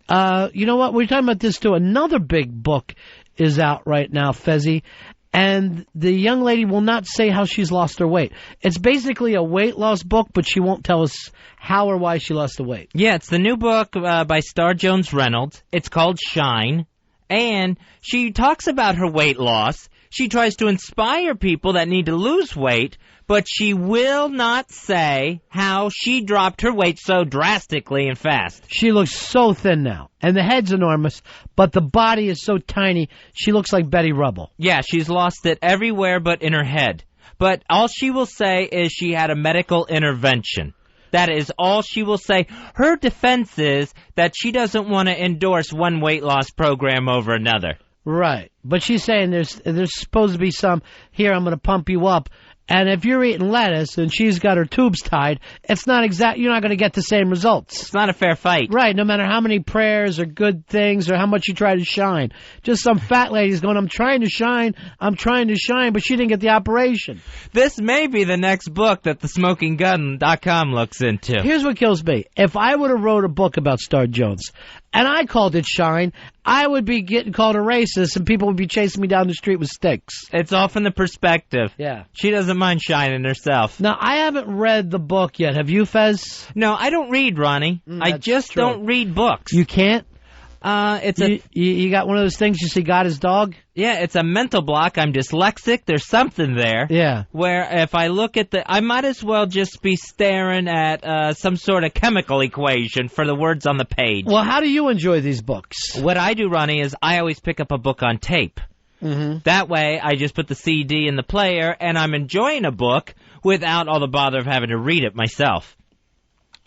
You know what? We're talking about this too. Another big book is out right now, Fezzi, and the young lady will not say how she's lost her weight. It's basically a weight loss book, but she won't tell us how or why she lost the weight. Yeah, it's the new book by Star Jones Reynolds. It's called Shine, and she talks about her weight loss. She tries to inspire people that need to lose weight, but she will not say how she dropped her weight so drastically and fast. She looks so thin now, and the head's enormous, but the body is so tiny, she looks like Betty Rubble. Yeah, she's lost it everywhere but in her head. But all she will say is she had a medical intervention. That is all she will say. Her defense is that she doesn't want to endorse one weight loss program over another. Right. But she's saying there's supposed to be some, here, I'm going to pump you up. And if you're eating lettuce and she's got her tubes tied, it's not you're not going to get the same results. It's not a fair fight. Right, no matter how many prayers or good things or how much you try to shine. Just some fat lady's going, I'm trying to shine, but she didn't get the operation. This may be the next book that the SmokingGun.com looks into. Here's what kills me. If I would have wrote a book about Star Jones and I called it Shine, I would be getting called a racist and people would be chasing me down the street with sticks. It's all from the perspective. Yeah. She doesn't mind shining herself. Now, I haven't read the book yet. Have you, Fez? No, I don't read, Ronnie. I just don't read books. You can't? It's you got one of those things you see God is dog? Yeah, it's a mental block. I'm dyslexic. There's something there. Yeah. Where if I look at I might as well just be staring at some sort of chemical equation for the words on the page. Well, how do you enjoy these books? What I do, Ronnie, is I always pick up a book on tape. Mm-hmm. That way, I just put the CD in the player, and I'm enjoying a book without all the bother of having to read it myself.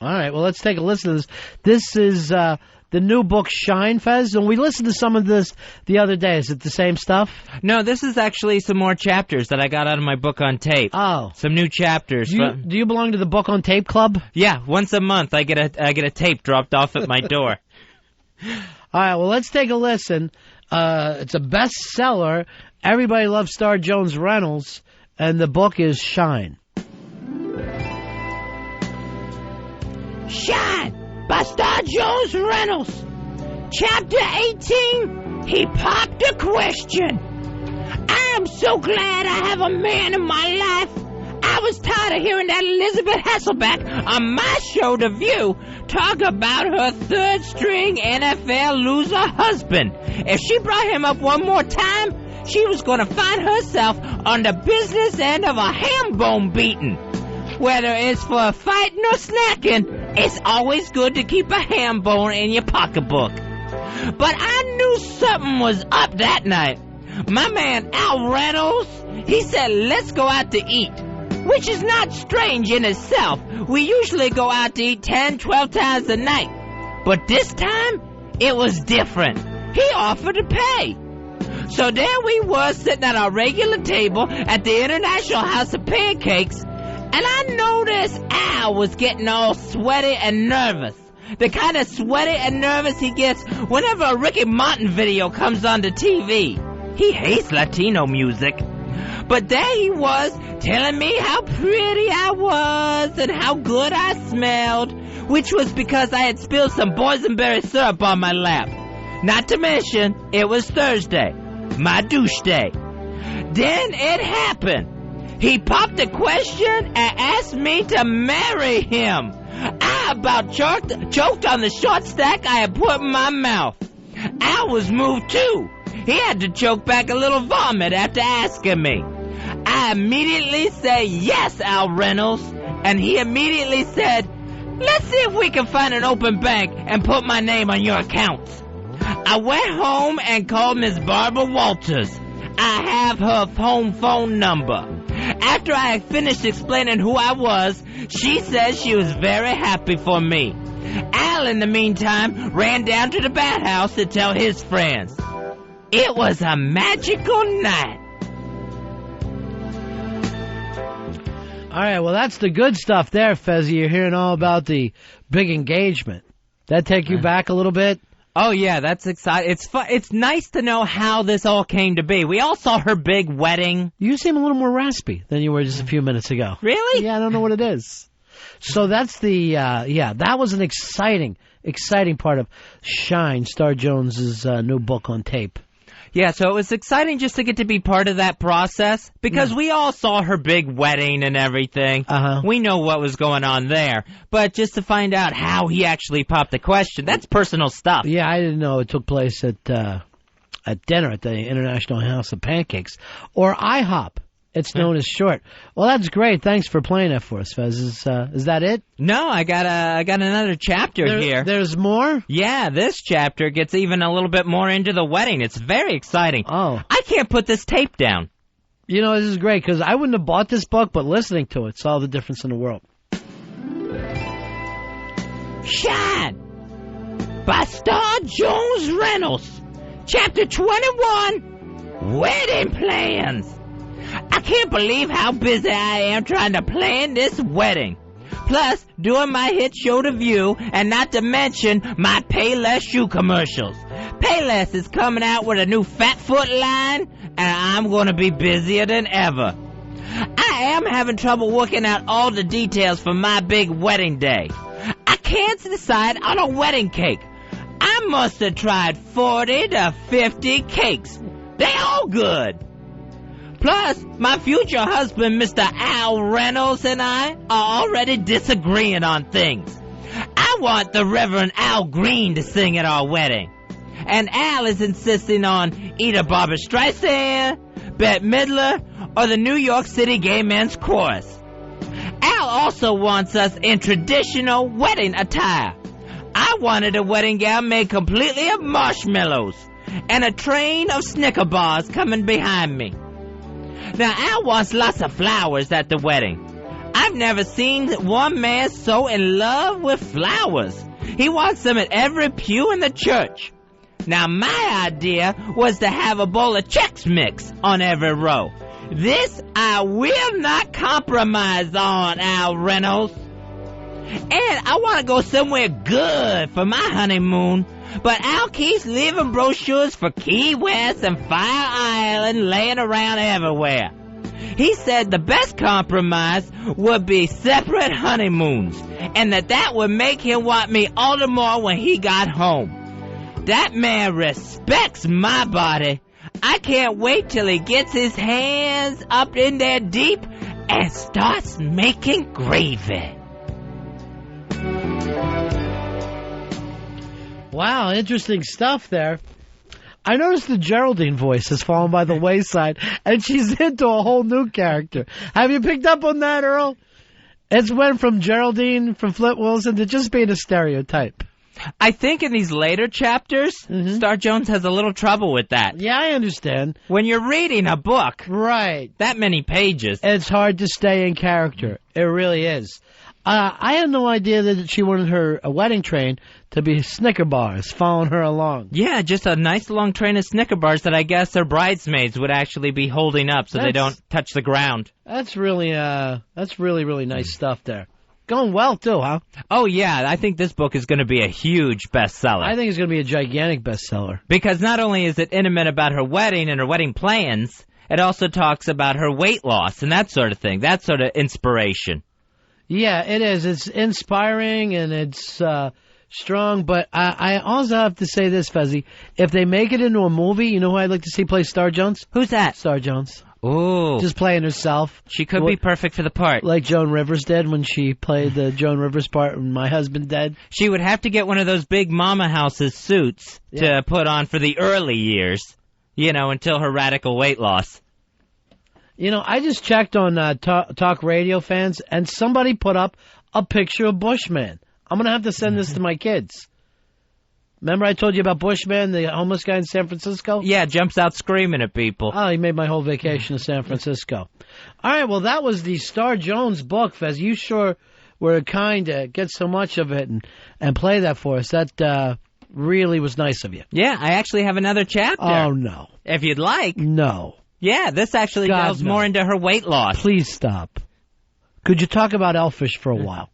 All right, well, let's take a listen to this. This is the new book, Shine, Fez, and we listened to some of this the other day. Is it the same stuff? No, this is actually some more chapters that I got out of my book on tape. Oh. Some new chapters. Do you belong to the Book on Tape Club? Yeah, once a month I get a tape dropped off at my door. All right, well, let's take a listen. It's a bestseller. Everybody loves Star Jones Reynolds, and the book is Shine. Shine by Star Jones Reynolds. Chapter 18, he popped a question. I am so glad I have a man in my life. I was tired of hearing that Elizabeth Hasselbeck on my show, The View, talk about her third-string NFL loser husband. If she brought him up one more time, she was going to find herself on the business end of a ham bone beating. Whether it's for fighting or snacking, it's always good to keep a ham bone in your pocketbook. But I knew something was up that night. My man Al Reynolds, he said, let's go out to eat. Which is not strange in itself. We usually go out to eat 10, 12 times a night. But this time, it was different. He offered to pay. So there we were sitting at our regular table at the International House of Pancakes, and I noticed Al was getting all sweaty and nervous. The kind of sweaty and nervous he gets whenever a Ricky Martin video comes on the TV. He hates Latino music. But there he was, telling me how pretty I was and how good I smelled, which was because I had spilled some boysenberry syrup on my lap. Not to mention, it was Thursday, my douche day. Then it happened. He popped a question and asked me to marry him. I about choked on the short stack I had put in my mouth. Al was moved too. He had to choke back a little vomit after asking me. I immediately said, yes, Al Reynolds. And he immediately said, let's see if we can find an open bank and put my name on your accounts. I went home and called Miss Barbara Walters. I have her home phone number. After I had finished explaining who I was, she said she was very happy for me. Al, in the meantime, ran down to the bathhouse to tell his friends. It was a magical night. All right, well, that's the good stuff there, Fezzi. You're hearing all about the big engagement. That take you back a little bit? Oh, yeah, that's exciting. It's fun. It's nice to know how this all came to be. We all saw her big wedding. You seem a little more raspy than you were just a few minutes ago. Really? Yeah, I don't know what it is. So that's that was an exciting exciting part of Shine, Star Jones's new book on tape. Yeah, so it was exciting just to get to be part of that process, because we all saw her big wedding and everything. We know what was going on there. But just to find out how he actually popped the question, that's personal stuff. Yeah, I didn't know it took place at dinner at the International House of Pancakes, or IHOP. It's known as short. Well, that's great. Thanks for playing that for us, Fez. Is that it? No, I got another chapter here. There's more? Yeah, this chapter gets even a little bit more into the wedding. It's very exciting. Oh. I can't put this tape down. You know, this is great, because I wouldn't have bought this book, but listening to it saw the difference in the world. Shine by Star Jones Reynolds. Chapter 21, Wedding Plans. I can't believe how busy I am trying to plan this wedding. Plus, doing my hit show The View, and not to mention my Payless shoe commercials. Payless is coming out with a new Fat Foot line, and I'm going to be busier than ever. I am having trouble working out all the details for my big wedding day. I can't decide on a wedding cake. I must have tried 40 to 50 cakes. They all good. Plus, my future husband, Mr. Al Reynolds, and I are already disagreeing on things. I want the Reverend Al Green to sing at our wedding. And Al is insisting on either Barbra Streisand, Bette Midler, or the New York City Gay Men's Chorus. Al also wants us in traditional wedding attire. I wanted a wedding gown made completely of marshmallows, and a train of Snicker bars coming behind me. Now, Al wants lots of flowers at the wedding. I've never seen one man so in love with flowers. He wants them at every pew in the church. Now, my idea was to have a bowl of Chex Mix on every row. This I will not compromise on, Al Reynolds. And I want to go somewhere good for my honeymoon. But Al keeps leaving brochures for Key West and Fire Island laying around everywhere. He said the best compromise would be separate honeymoons, and that would make him want me all the more when he got home. That man respects my body. I can't wait till he gets his hands up in there deep and starts making gravy. Wow, interesting stuff there. I noticed the Geraldine voice has fallen by the wayside, and she's into a whole new character. Have you picked up on that, Earl? It's went from Geraldine from Flint Wilson to just being a stereotype. I think in these later chapters, Star Jones has a little trouble with that. Yeah, I understand. When you're reading a book, right, that many pages, it's hard to stay in character. It really is. I had no idea that she wanted her wedding train to be Snicker bars following her along. Yeah, just a nice long train of Snicker bars that I guess her bridesmaids would actually be holding up so they don't touch the ground. That's really nice stuff there. Going well, too, huh? Oh, yeah. I think this book is going to be a huge bestseller. I think it's going to be a gigantic bestseller. Because not only is it intimate about her wedding and her wedding plans, it also talks about her weight loss and that sort of thing, that sort of inspiration. Yeah, it is. It's inspiring and it's strong, but I also have to say this, Fezzy. If they make it into a movie, you know who I'd like to see play Star Jones? Who's that? Star Jones. Ooh. Just playing herself. She could be perfect for the part. Like Joan Rivers did when she played the Joan Rivers part when My Husband Dead. She would have to get one of those big Mama House's suits to put on for the early years, until her radical weight loss. I just checked on Talk Radio Fans, and somebody put up a picture of Bushman. I'm going to have to send this to my kids. Remember I told you about Bushman, the homeless guy in San Francisco? Yeah, jumps out screaming at people. Oh, he made my whole vacation to San Francisco. All right, well, that was the Star Jones book, Fez. You sure were kind to get so much of it and play that for us. That really was nice of you. Yeah, I actually have another chapter. Oh, no. If you'd like. No. Yeah, this actually delves more into her weight loss. Please stop. Could you talk about Elfish for a while?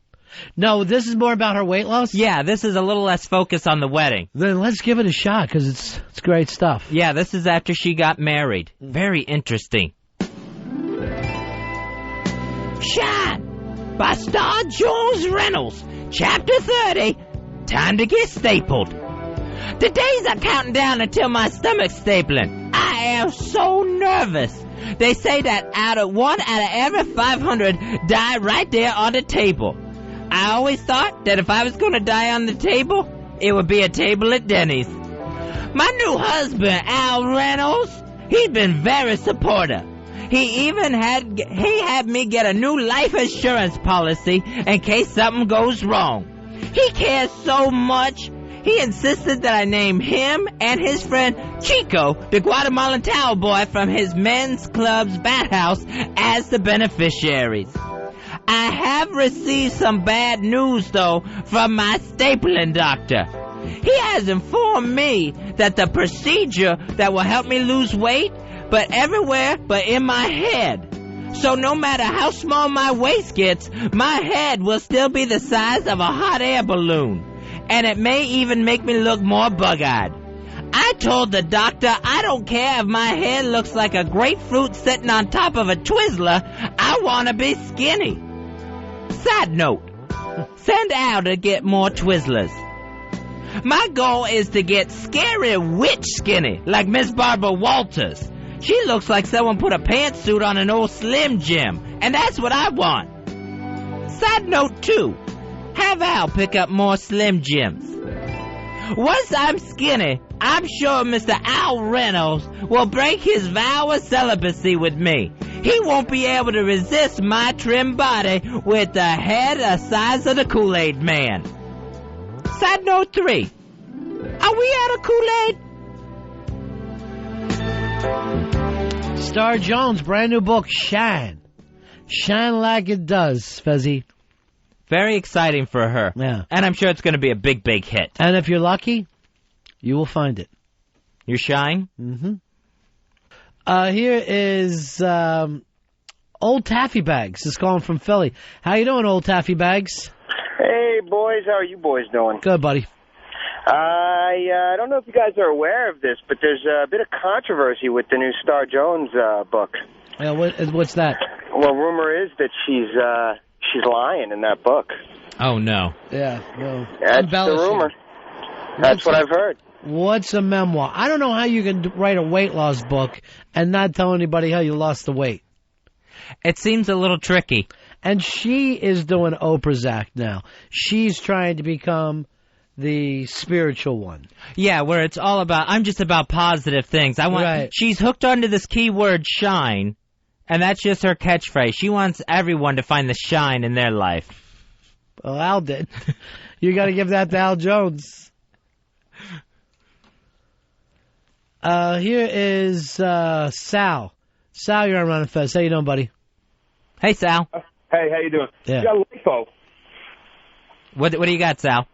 No, this is more about her weight loss? Yeah, this is a little less focus on the wedding. Then let's give it a shot, because it's great stuff. Yeah, this is after she got married. Very interesting. Shine by Star Jones Reynolds, Chapter 30, time to get stapled. The days are counting down until my stomach's stapling. I am so nervous. They say that one out of every 500 die right there on the table. I always thought that if I was going to die on the table, it would be a table at Denny's. My new husband, Al Reynolds, he's been very supportive. He even had me get a new life insurance policy in case something goes wrong. He cares so much. He insisted that I name him and his friend Chico, the Guatemalan towel boy from his men's club's bathhouse, as the beneficiaries. I have received some bad news, though, from my stapling doctor. He has informed me that the procedure that will help me lose weight, but everywhere but in my head. So no matter how small my waist gets, my head will still be the size of a hot air balloon. And it may even make me look more bug-eyed. I told the doctor I don't care if my head looks like a grapefruit sitting on top of a Twizzler. I want to be skinny. Side note, send Al to get more Twizzlers. My goal is to get scary witch skinny, like Miss Barbara Walters. She looks like someone put a pantsuit on an old Slim Jim, and that's what I want. Side note 2. Have Al pick up more Slim Jims. Once I'm skinny, I'm sure Mr. Al Reynolds will break his vow of celibacy with me. He won't be able to resist my trim body with the head the size of the Kool-Aid Man. Side note 3. Are we out of Kool-Aid? Star Jones, brand new book, Shine. Shine like it does, Fezzy. Very exciting for her. Yeah. And I'm sure it's going to be a big, big hit. And if you're lucky, you will find it. You're shying? Mm-hmm. Here is Old Taffy Bags. It's calling from Philly. How you doing, Old Taffy Bags? Hey, boys. How are you boys doing? Good, buddy. I don't know if you guys are aware of this, but there's a bit of controversy with the new Star Jones book. Yeah, what's that? Well, rumor is that she's lying in that book. Oh, no. Yeah, no. That's the rumor. That's what I've heard. What's a memoir? I don't know how you can write a weight loss book and not tell anybody how you lost the weight. It seems a little tricky. And she is doing Oprah's act now. She's trying to become the spiritual one. Yeah, where it's all about, I'm just about positive things. Right. She's hooked onto this keyword shine, and that's just her catchphrase. She wants everyone to find the shine in their life. Well, Al did. You got to give that to Al Jones. Here is Sal. Sal, you're on Ron Fez. How you doing, buddy? Hey, Sal. Hey, how you doing? Yeah. She got lipo. What do you got, Sal?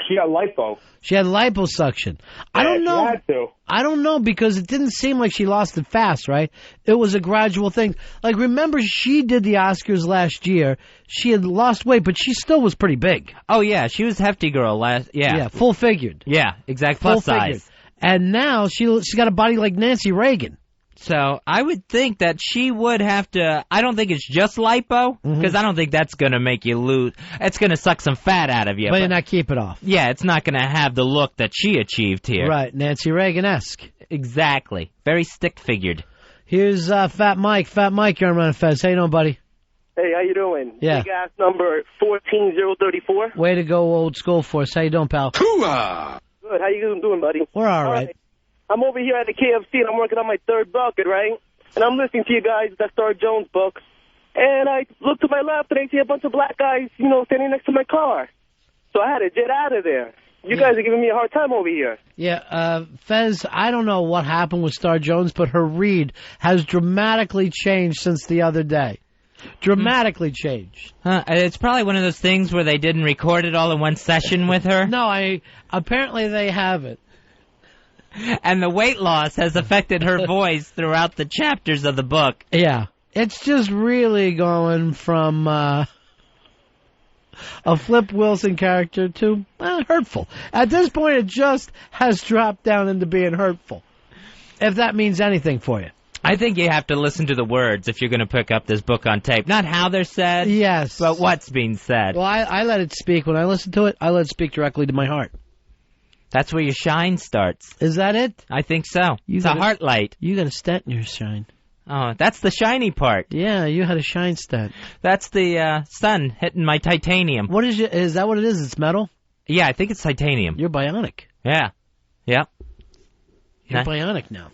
She got lipo. She had liposuction. I don't know. She had to. I don't know because it didn't seem like she lost it fast, right? It was a gradual thing. Like, remember, she did the Oscars last year. She had lost weight, but she still was pretty big. Oh, yeah, she was hefty girl last. Yeah, full figured. Yeah, exact plus size. And now she's got a body like Nancy Reagan. So I would think that she would have to. I don't think it's just lipo, because I don't think that's going to make you lose. It's going to suck some fat out of you. But not keep it off. Yeah, it's not going to have the look that she achieved here. Right, Nancy Reagan-esque. Exactly. Very stick-figured. Here's Fat Mike. Fat Mike, you're on Run Fez. How you doing, buddy? Hey, how you doing? Yeah. Big ass number 14034. Way to go, old school for us. How you doing, pal? Hoo-ah! Good. How you doing, buddy? We're all right. I'm over here at the KFC, and I'm working on my third bucket, right? And I'm listening to you guys, that Star Jones book. And I look to my left, and I see a bunch of black guys, standing next to my car. So I had to jet out of there. You guys are giving me a hard time over here. Yeah, Fez, I don't know what happened with Star Jones, but her read has dramatically changed since the other day. Dramatically changed. It's probably one of those things where they didn't record it all in one session with her. No, apparently they haven't. And the weight loss has affected her voice throughout the chapters of the book. Yeah. It's just really going from a Flip Wilson character to hurtful. At this point, it just has dropped down into being hurtful, if that means anything for you. I think you have to listen to the words if you're going to pick up this book on tape. Not how they're said, Yes. but what's being said. Well, I let it speak. When I listen to it, I let it speak directly to my heart. That's where your shine starts. Is that it? I think so. It's a heart light. You got a stent in your shine. Oh, that's the shiny part. Yeah, you had a shine stent. That's the sun hitting my titanium. What is that what it is? It's metal? Yeah, I think it's titanium. You're bionic. Yeah. Yep. You're bionic now.